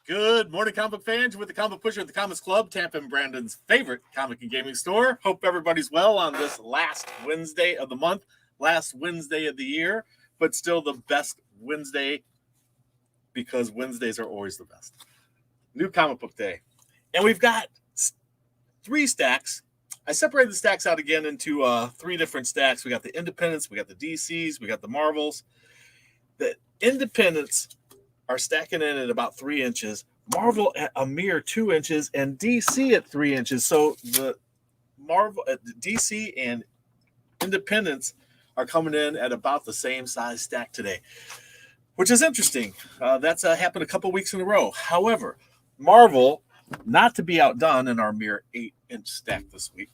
Good morning, comic book fans. With the Comic Pusher at the Comics Club, Tampa and Brandon's favorite comic and gaming store. Hope everybody's well on this last Wednesday of the month, last Wednesday of the year, but still the best Wednesday because Wednesdays are always the best. New comic book day. And we've got 3 stacks. I separated the stacks out again into 3 different stacks. We got the Independents, we got the DCs, we got the Marvels. The Independents are stacking in at about 3 inches, Marvel at a mere 2 inches, and DC at 3 inches. So the DC and Independents are coming in at about the same size stack today, which is interesting. That's happened a couple weeks in a row. However, Marvel, not to be outdone in our mere 8-inch stack this week,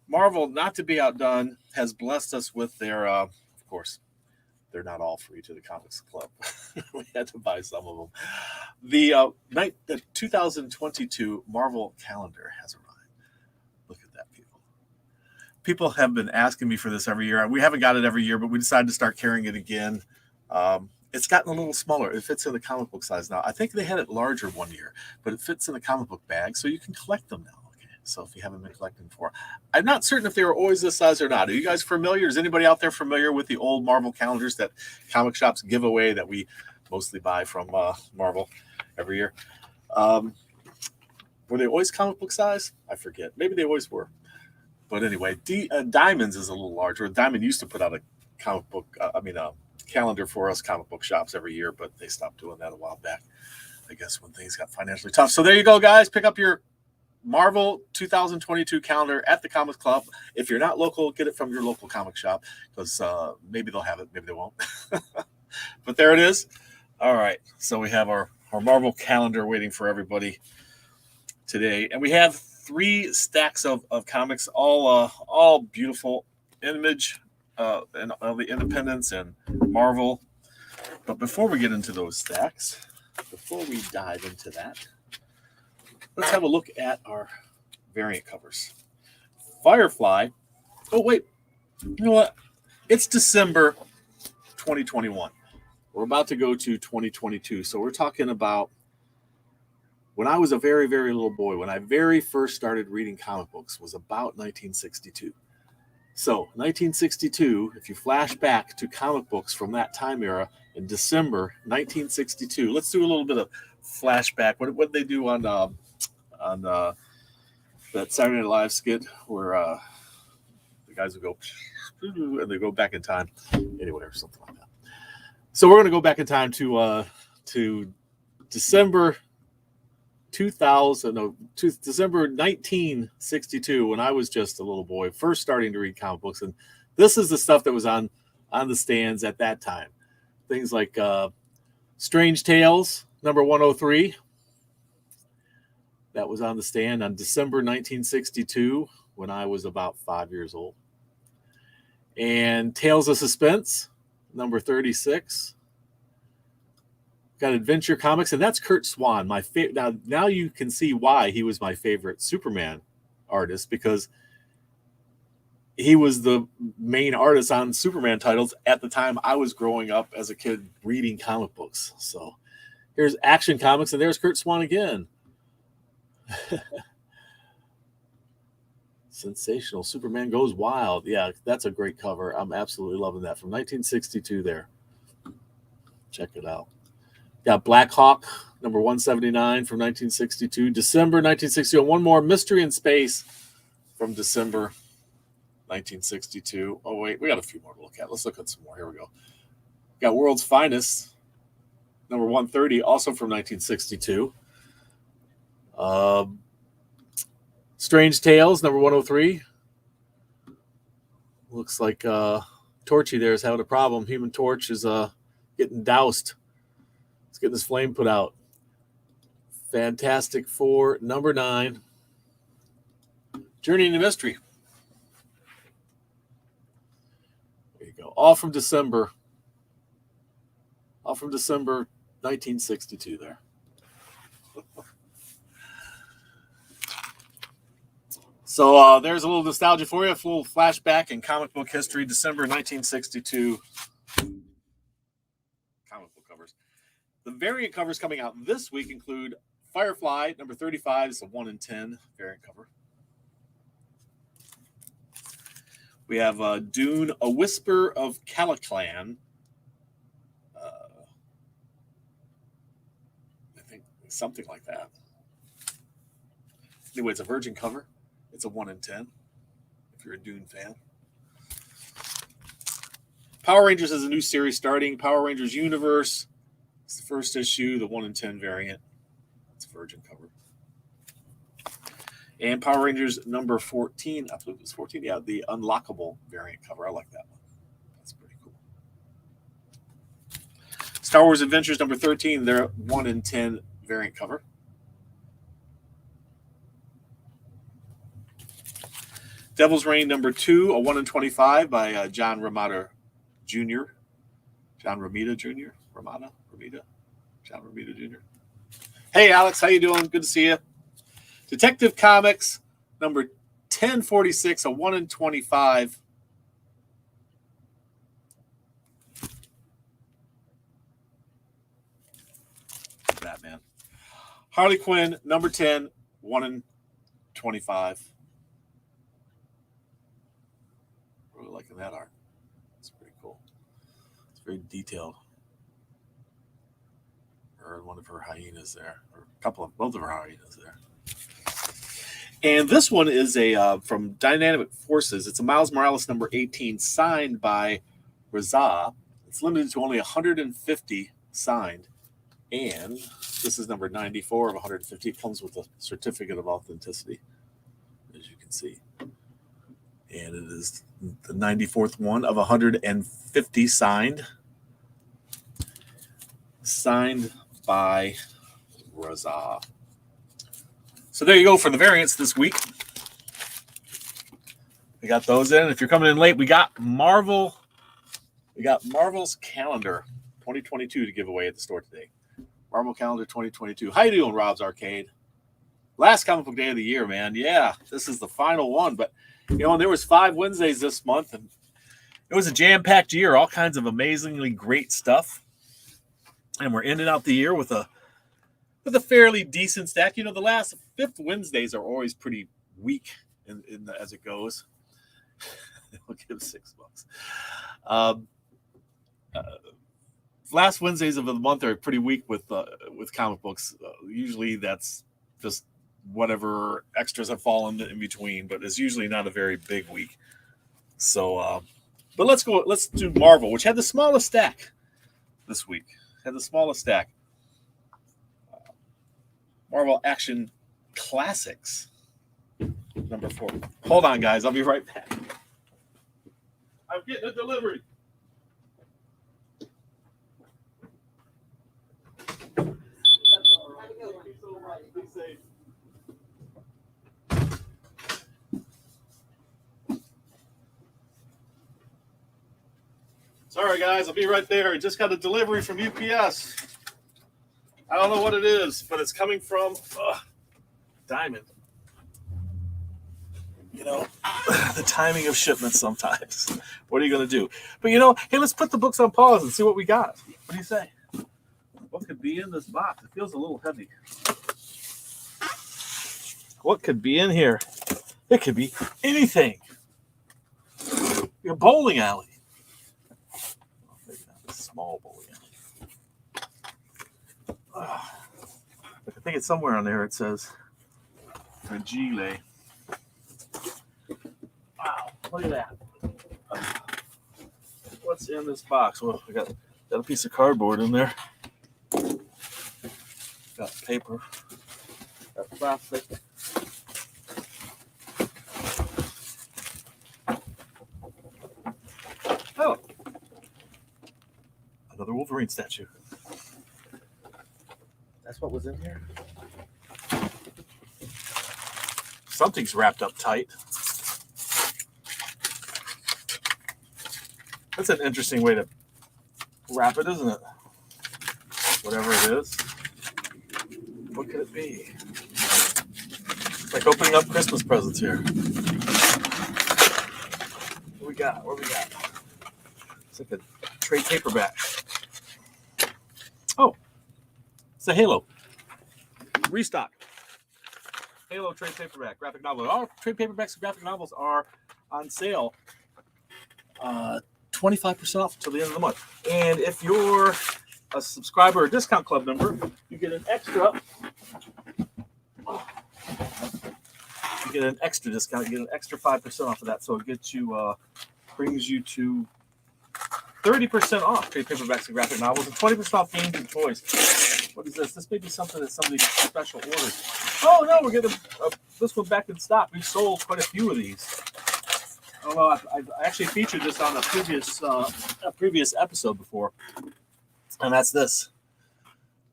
Marvel, not to be outdone, has blessed us with their, of course, they're not all free to the Comics Club. We had to buy some of them. The 2022 Marvel calendar has arrived. Look at that, people. People have been asking me for this every year. We haven't got it every year, but we decided to start carrying it again. It's gotten a little smaller. It fits in the comic book size now. I think they had it larger one year, but it fits in the comic book bag, so you can collect them now. So if you haven't been collecting before, I'm not certain if they were always this size or not. Are you guys familiar? Is anybody out there familiar with the old Marvel calendars that comic shops give away that we mostly buy from Marvel every year? Were they always comic book size? I forget. Maybe they always were. But anyway, Diamonds is a little larger. Diamond used to put out a comic book, calendar for us comic book shops every year, but they stopped doing that a while back, I guess, when things got financially tough. So there you go, guys. Pick up your Marvel 2022 calendar at the Comics Club. If you're not local, get it from your local comic shop because maybe they'll have it, maybe they won't. But there it is. All right, so we have our Marvel calendar waiting for everybody today, and we have 3 stacks of comics, all beautiful Image and all the Independents and Marvel. But before we get into those stacks, before we dive into that, let's have a look at our variant covers. Firefly. Oh, wait. You know what? It's December 2021. We're about to go to 2022. So we're talking about when I was a very, very little boy, when I very first started reading comic books was about 1962. So 1962, if you flash back to comic books from that time era in December 1962, let's do a little bit of flashback. What did they do on that Saturday Night Live skit where the guys would go and they go back in time, anyway, or something like that. So we're going to go back in time to December 1962, when I was just a little boy, first starting to read comic books, and this is the stuff that was on the stands at that time. Things like Strange Tales, number 103. That was on the stand on December 1962 when I was about 5 years old. And Tales of Suspense, number 36. Got Adventure Comics, and that's Kurt Swan, my favorite. Now you can see why he was my favorite Superman artist, because he was the main artist on Superman titles at the time I was growing up as a kid reading comic books. So here's Action Comics, and there's Kurt Swan again. Sensational. Superman Goes Wild. Yeah, that's a great cover. I'm absolutely loving that. From 1962 there. Check it out. Got Black Hawk, number 179 from 1962. December 1962. One more, Mystery in Space from December 1962. Oh, wait, we got a few more to look at. Let's look at some more. Here we go. Got World's Finest, number 130, also from 1962. Strange Tales, number 103. Looks like Torchy there is having a problem. Human Torch is getting doused. He's getting his flame put out. Fantastic Four, number 9. Journey into Mystery. There you go. All from December 1962 there. So there's a little nostalgia for you, a little flashback in comic book history, December 1962 comic book covers. The variant covers coming out this week include Firefly, number 35, is a 1 in 10 variant cover. We have Dune, A Whisper of Caliclan. I think something like that. Anyway, it's a Virgin cover. It's a 1 in 10 if you're a Dune fan. Power Rangers is a new series starting. Power Rangers Universe. It's the first issue, the 1 in 10 variant. It's a Virgin cover. And Power Rangers number 14, I believe it was 14, yeah, the unlockable variant cover. I like that one. That's pretty cool. Star Wars Adventures number 13, their 1 in 10 variant cover. Devil's Reign number 2, a 1 in 25 by John Romita Jr. John Romita Jr. John Romita Jr. Hey, Alex, how you doing? Good to see you. Detective Comics number 1046, a 1 in 25. Batman. Harley Quinn number 10, 1 in 25. Really liking that art. It's pretty cool. It's very detailed. Or one of her hyenas there, or both of her hyenas there. And this one is from Dynamic Forces. It's a Miles Morales number 18, signed by Raza. It's limited to only 150 signed, and this is number 94 of 150. It comes with a certificate of authenticity, as you can see. And it is the 94th one of 150 signed by Raza. So there you go for the variants this week. We got those in. If you're coming in late, we got Marvel's calendar 2022 to give away at the store today. Marvel calendar 2022. How you doing, Rob's Arcade? Last comic book day of the year, man. Yeah, this is the final one. But there was 5 Wednesdays this month, and it was a jam-packed year. All kinds of amazingly great stuff. And we're ending out the year with a fairly decent stack. The last 5th Wednesdays are always pretty weak as it goes. We'll give $6. Last Wednesdays of the month are pretty weak with comic books. Usually that's just whatever extras have fallen in between, but it's usually not a very big week. So, but let's do Marvel, which had the smallest stack this week. Marvel Action Classics, number 4. Hold on, guys. I'll be right back. I'm getting a delivery. That's all right. Thank you so much. Be safe. Sorry, guys. I'll be right there. I just got a delivery from UPS. I don't know what it is, but it's coming from Diamond. The timing of shipments sometimes. What are you going to do? But, hey, let's put the books on pause and see what we got. What do you say? What could be in this box? It feels a little heavy. What could be in here? It could be anything. Your bowling alley. Maybe not a small bowling alley. I think it's somewhere on there. It says Fragile. Wow, look at that. What's in this box? Well, we got a piece of cardboard in there. Got paper. Got plastic. Oh, another Wolverine statue. That's what was in here. Something's wrapped up tight. That's an interesting way to wrap it, isn't it? Whatever it is. What could it be? It's like opening up Christmas presents here. What we got? It's like a trade paperback. Oh, it's a Halo. restock. Halo trade paperback, graphic novel. All trade paperbacks and graphic novels are on sale. 25% off until the end of the month. And if you're a subscriber or discount club member, you get an extra. You get an extra discount. You get an extra 5% off of that. So it gets you, brings you to 30% off trade paperbacks and graphic novels and 20% off games and toys. What is this? This may be something that somebody special orders. Oh no, we're getting this one back in stock. We've sold quite a few of these. Oh well, I've actually featured this on a previous episode before, and that's this.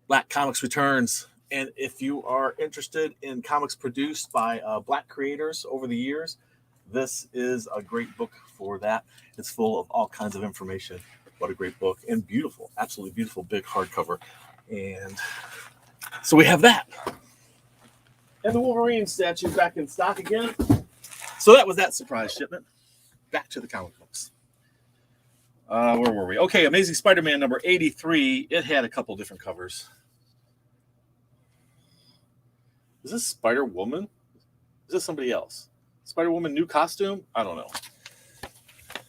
Black Comics Returns. And if you are interested in comics produced by Black creators over the years, this is a great book for that. It's full of all kinds of information. What a great book. And beautiful, absolutely beautiful, big hardcover. And so we have that. And the Wolverine statue back in stock again. So that was that surprise shipment. Back to the comic books. Where were we? Okay, Amazing Spider-Man number 83. It had a couple different covers. Is this Spider-Woman? Is this somebody else? Spider-Woman new costume? I don't know.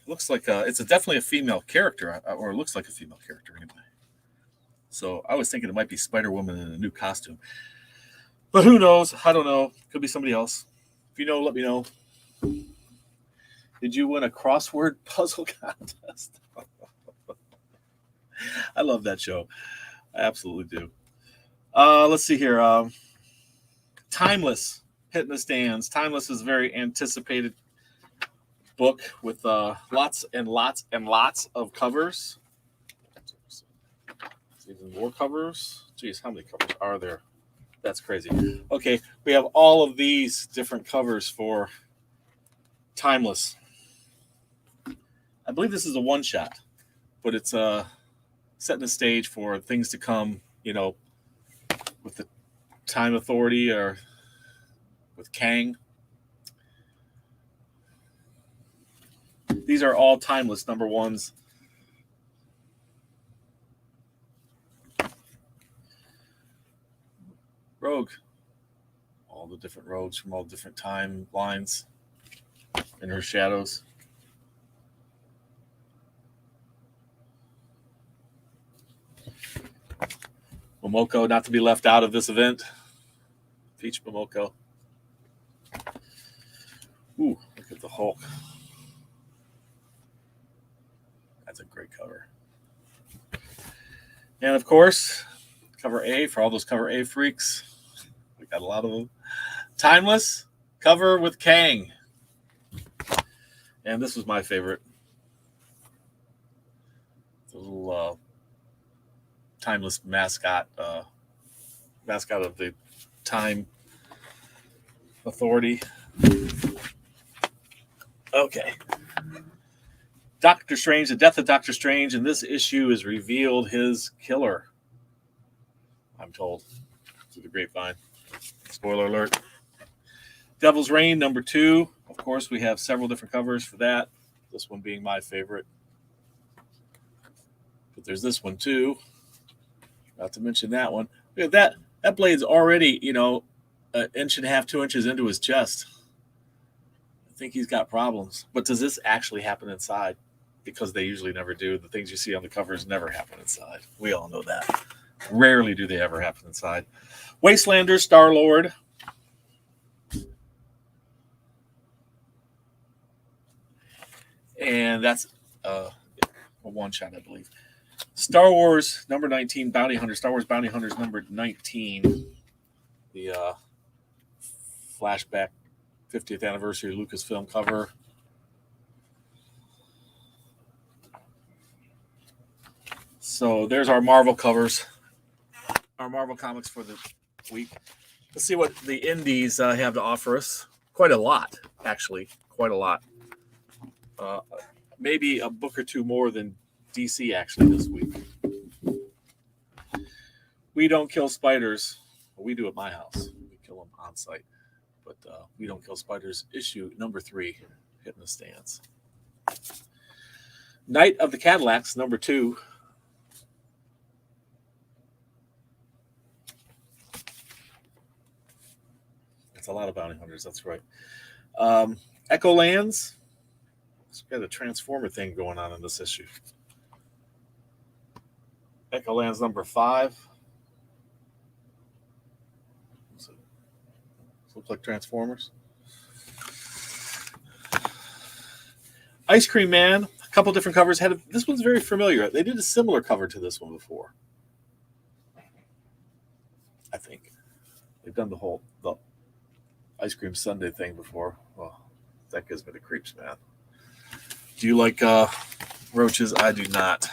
Looks like it's definitely a female character, or it looks like a female character anyway. So I was thinking it might be Spider-Woman in a new costume. But who knows? I don't know. Could be somebody else. If you know, let me know. Did you win a crossword puzzle contest? I love that show. I absolutely do. Let's see here. Timeless hitting the stands. Timeless is a very anticipated book with lots and lots and lots of covers. Even more covers. Geez, how many covers are there? That's crazy. Okay, we have all of these different covers for Timeless. I believe this is a one-shot, but it's setting the stage for things to come, you know, with the Time Authority or with Kang. These are all Timeless number ones. Rogue. All the different rogues from all different timelines and her shadows. Momoko, not to be left out of this event. Peach Momoko. Ooh, look at the Hulk. That's a great cover. And of course, cover A for all those cover A freaks. We got a lot of them. Timeless cover with Kang. And this was my favorite. The little Timeless mascot of the Time Authority. Okay. Doctor Strange, the death of Doctor Strange, and this issue has revealed his killer. I'm told. Through the grapevine. Spoiler alert. Devil's Reign, number 2. Of course, we have several different covers for that. This one being my favorite. But there's this one too. Not to mention that one. Look at that. That blade's already, you know, 1.5 inches, 2 inches into his chest. I think he's got problems. But does this actually happen inside? Because they usually never do. The things you see on the covers never happen inside. We all know that. Rarely do they ever happen inside. Wastelander, Star-Lord. And that's a one-shot, I believe. Star Wars number 19, Bounty Hunter. Star Wars Bounty Hunters number 19. The flashback 50th anniversary Lucasfilm cover. So there's our Marvel covers. Our Marvel comics for the week. Let's see what the indies have to offer us. Quite a lot, actually. Quite a lot. Maybe a book or two more than DC actually this week. We don't kill spiders. Well, we do at my house. We kill them on site. But we don't kill spiders. Issue number 3, hitting the stands. Night of the Cadillacs, number 2. It's a lot of bounty hunters. That's right. Echo Lands. It's got a Transformer thing going on in this issue. Echo Lands number 5. Does it look like Transformers? Ice Cream Man, a couple different covers. This one's very familiar. They did a similar cover to this one before. I think they've done the Ice Cream Sunday thing before. Well, that gives me the creeps, man. Do you like roaches? I do not.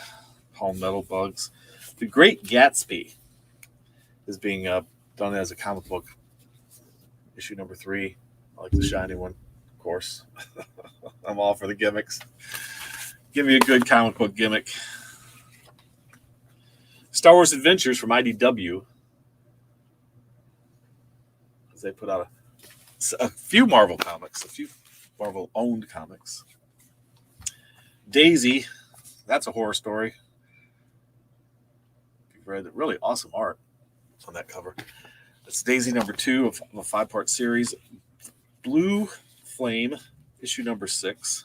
Palmetto bugs. The Great Gatsby is being done as a comic book. Issue number 3. I like the shiny one, of course. I'm all for the gimmicks. Give me a good comic book gimmick. Star Wars Adventures from IDW. They put out a few Marvel comics, a few Marvel-owned comics. Daisy, that's a horror story. You've read it. Really awesome art on that cover. That's Daisy number 2 of a 5-part series. Blue Flame, issue number 6.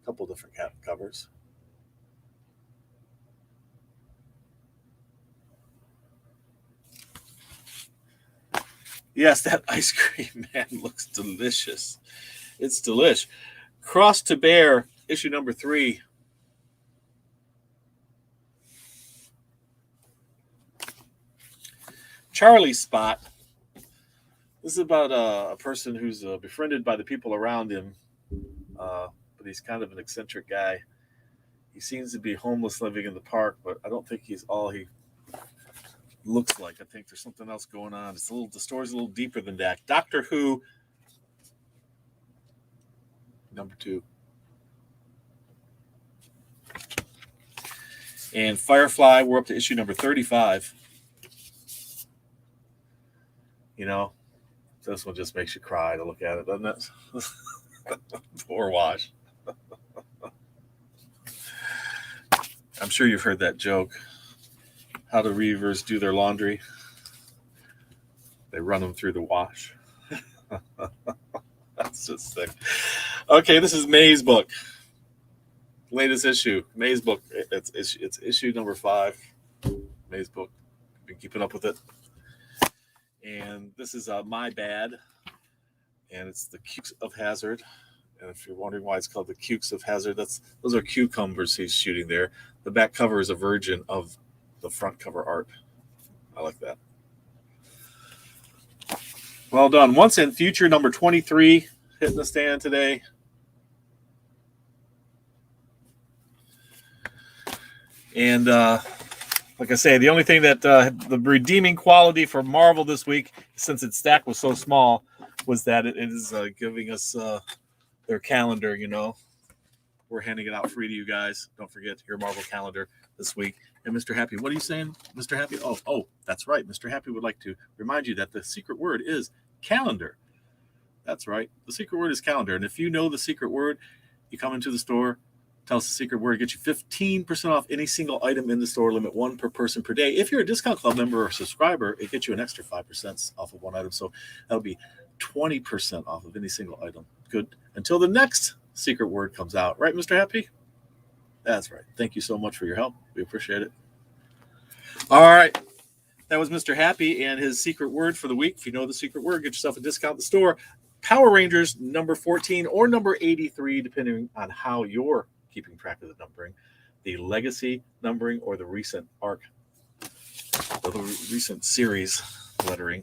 A couple different covers. Yes, that Ice Cream Man looks delicious. It's delish. Cross to Bear, issue number 3. Charlie Spot. This is about a person who's befriended by the people around him, but he's kind of an eccentric guy. He seems to be homeless living in the park, but I don't think he's all he looks like. I think there's something else going on. The story's a little deeper than that. Doctor Who, number 2. And Firefly, we're up to issue number 35. You know, this one just makes you cry to look at it, doesn't it? Poor Wash. I'm sure you've heard that joke. How do Reavers do their laundry? They run them through the wash. That's just sick. Okay, this is May's book. Latest issue. May's book. It's issue number 5. May's book. Been keeping up with it. And this is My Bad. And it's the Cukes of Hazard. And if you're wondering why it's called the Cukes of Hazard, those are cucumbers he's shooting there. The back cover is a version of the front cover art. I like that. Well done. Once and Future number 23 hitting the stand today. And like I say, the only thing that the redeeming quality for Marvel this week, since its stack was so small, was that it is giving us their calendar. You know, we're handing it out free to you guys. Don't forget your Marvel calendar this week. And Mr. Happy, what are you saying, Mr. Happy? Oh, that's right. Mr. Happy would like to remind you that the secret word is calendar. That's right. The secret word is calendar. And if you know the secret word, you come into the store, tell us the secret word, get you 15% off any single item in the store, limit 1 per person per day. If you're a Discount Club member or subscriber, it gets you an extra 5% off of one item. So that'll be 20% off of any single item. Good. Until the next secret word comes out. Right, Mr. Happy? That's right. Thank you so much for your help. We appreciate it. All right. That was Mr. Happy and his secret word for the week. If you know the secret word, get yourself a discount at the store. Power Rangers number 14 or number 83, depending on how you're keeping track of the numbering. The legacy numbering or the recent arc, or the recent series lettering.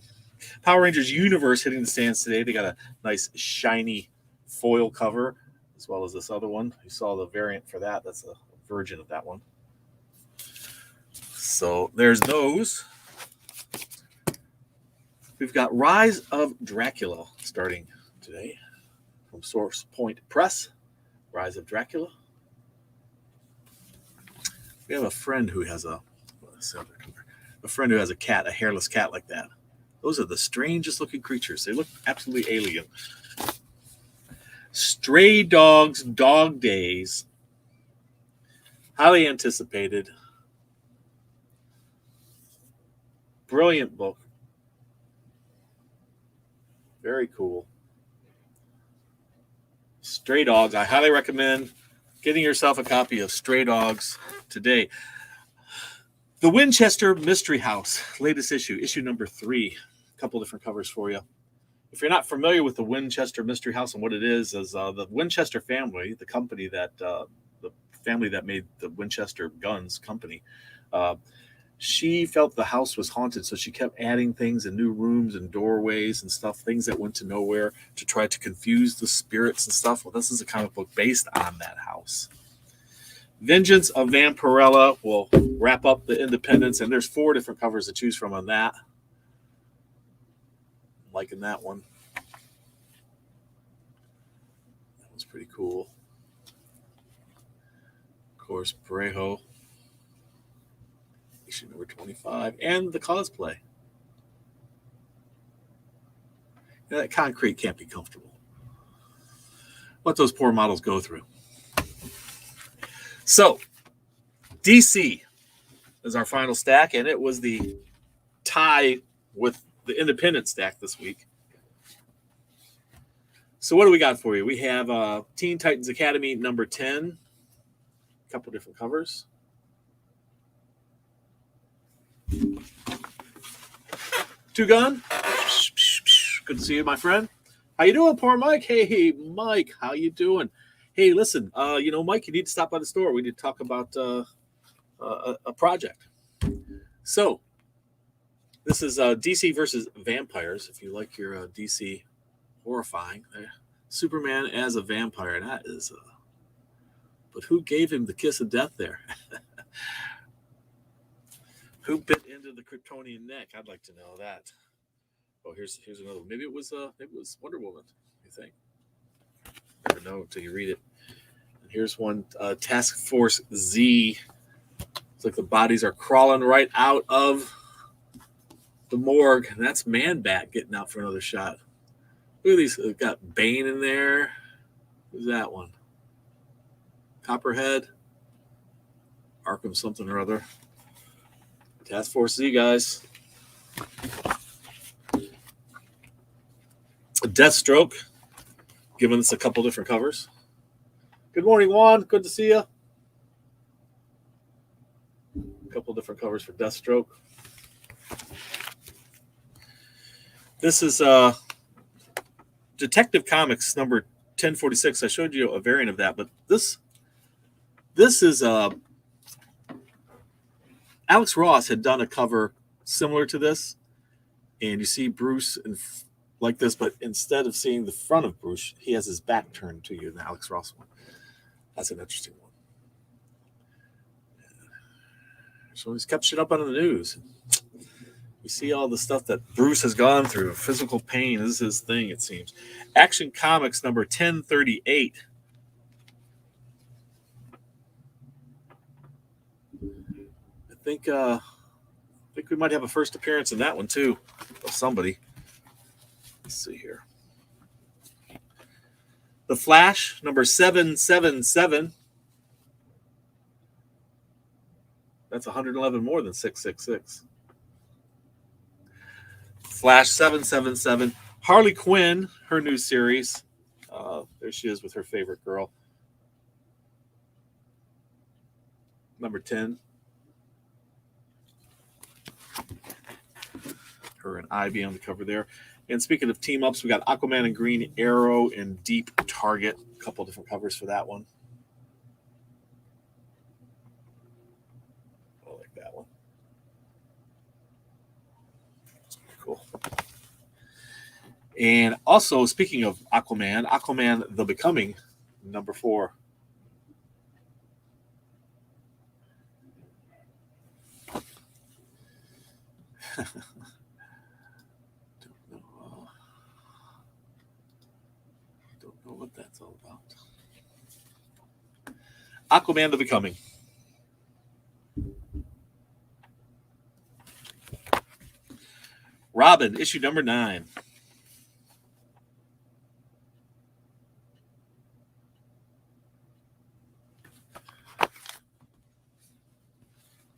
Power Rangers Universe hitting the stands today. They got a nice shiny foil cover, as well as this other one. You saw the variant for that. That's a version of that one. So there's those. We've got Rise of Dracula starting today from Source Point Press. Rise of Dracula. We have a friend who has a cat, a hairless cat like that. Those are the strangest looking creatures. They look absolutely alien. Stray Dogs, Dog Days. Highly anticipated. Brilliant book. Very cool. Stray Dogs. I highly recommend getting yourself a copy of Stray Dogs today. The Winchester Mystery House, latest issue number 3. A couple different covers for you. If you're not familiar with the Winchester Mystery House and what it is the Winchester family, the company that the family that made the Winchester guns company, she felt the house was haunted, so she kept adding things in new rooms and doorways and stuff, things that went to nowhere to try to confuse the spirits and stuff. Well, this is a comic book based on that house. Vengeance of Vampirella will wrap up the Independence, and there's 4 different covers to choose from on that. I'm liking that one. That was pretty cool. Of course, Brejo. Issue number 25, and the cosplay. That concrete can't be comfortable. What those poor models go through. So, DC is our final stack, and it was the tie with the Independent stack this week. So what do we got for you? We have Teen Titans Academy number 10. A couple different covers. Two Gun. Good to see you, my friend. How you doing, poor Mike? Hey, Mike, how you doing? Hey, listen, Mike, you need to stop by the store. We need to talk about a project. So, this is DC versus Vampires. If you like your DC horrifying, Superman as a vampire. That is, but who gave him the kiss of death there? Who bit into the Kryptonian neck? I'd like to know that. Oh, here's another one. Maybe it was Wonder Woman. You think? Never know until you read it. And here's one, Task Force Z. It's like the bodies are crawling right out of the morgue, and that's Man-Bat getting out for another shot. Look at these. We've got Bane in there. Who's that one? Copperhead. Arkham something or other. Task Force Z, guys. Deathstroke, giving us a couple different covers. Good morning, Juan. Good to see you. A couple different covers for Deathstroke. This is Detective Comics number 1046. I showed you a variant of that, but this is Alex Ross had done a cover similar to this, and you see Bruce like this, but instead of seeing the front of Bruce, he has his back turned to you in the Alex Ross one. That's an interesting one. So he's kept shit up on the news. You see all the stuff that Bruce has gone through. Physical pain is his thing, it seems. Action Comics number 1038. I think we might have a first appearance in that one too, of somebody. Let's see here. The Flash, number 777. That's 111 more than 666. Flash 777. Harley Quinn, her new series. There she is with her favorite girl. Number 10. Her and Ivy on the cover there. And speaking of team ups, we got Aquaman and Green Arrow and Deep Target. A couple different covers for that one. I like that one. Cool. And also, speaking of Aquaman The Becoming, number 4. Don't know what that's all about. Aquaman The Becoming. Robin, issue number 9.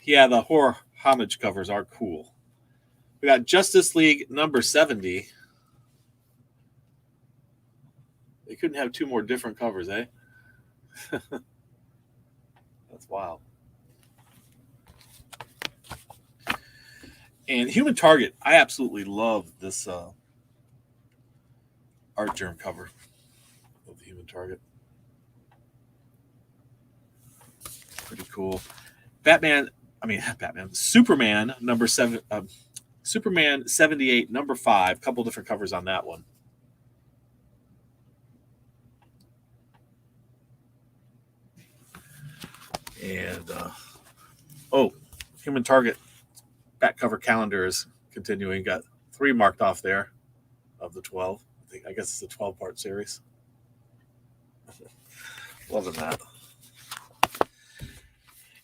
Yeah, the horror homage covers are cool. We got Justice League number 70. They couldn't have two more different covers, eh? That's wild. And Human Target, I absolutely love this art germ cover of the Human Target. Pretty cool. Superman number 7, Superman 78 number 5. Couple different covers on that one. And Human Target back cover calendar is continuing. Got 3 marked off there of the 12. I guess it's a 12-part series. Loving that.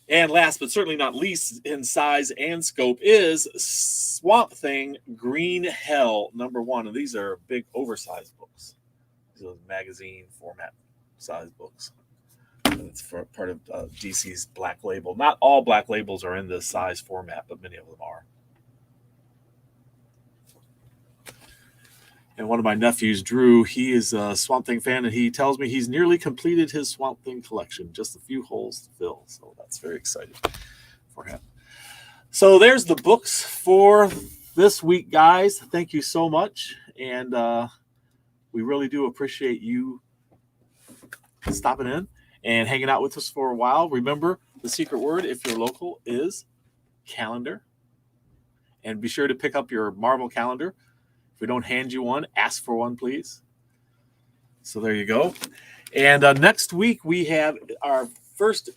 And last but certainly not least in size and scope is Swamp Thing Green Hell number 1. And these are big oversized books. These are magazine format size books. It's for part of DC's Black Label. Not all Black Labels are in this size format, but many of them are. And one of my nephews, Drew, he is a Swamp Thing fan, and he tells me he's nearly completed his Swamp Thing collection. Just a few holes to fill. So that's very exciting for him. So there's the books for this week, guys. Thank you so much. And we really do appreciate you stopping in and hanging out with us for a while. Remember, the secret word, if you're local, is calendar. And be sure to pick up your Marvel calendar. If we don't hand you one, ask for one, please. So there you go. And next week, we have our first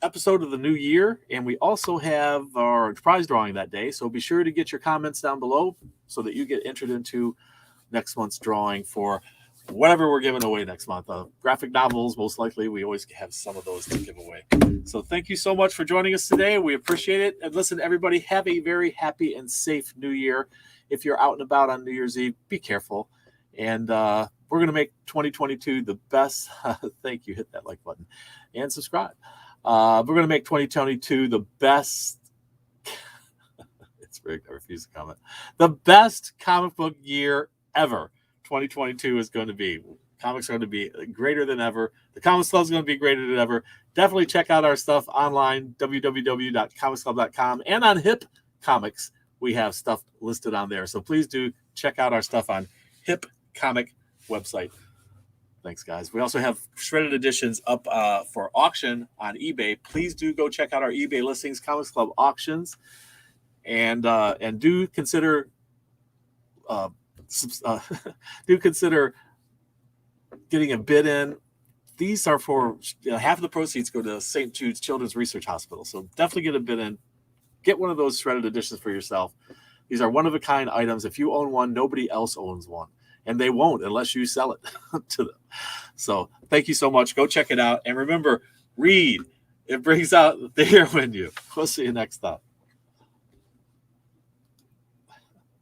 episode of the new year, and we also have our prize drawing that day. So be sure to get your comments down below so that you get entered into next month's drawing for whatever we're giving away next month. Graphic novels, most likely. We always have some of those to give away. So thank you so much for joining us today. We appreciate it. And listen, everybody, have a very happy and safe new year. If you're out and about on New Year's Eve, be careful. And we're going to make 2022 the best. Thank you. Hit that like button and subscribe. We're going to make 2022 the best. It's Rick. I refuse to comment. The best comic book year ever. 2022 is going to be. Comics are going to be greater than ever. The Comics Club is going to be greater than ever. Definitely check out our stuff online, www.comicsclub.com, and on Hip Comics. We have stuff listed on there. So please do check out our stuff on Hip Comic website. Thanks, guys. We also have shredded editions up for auction on eBay. Please do go check out our eBay listings, Comics Club auctions, and do consider getting a bid in. These are for half of the proceeds go to St. Jude's Children's Research Hospital. So definitely get a bid in. Get one of those shredded editions for yourself. These are one-of-a-kind items. If you own one, nobody else owns one. And they won't unless you sell it to them. So thank you so much. Go check it out. And remember, read. It brings out the hero in you. We'll see you next time.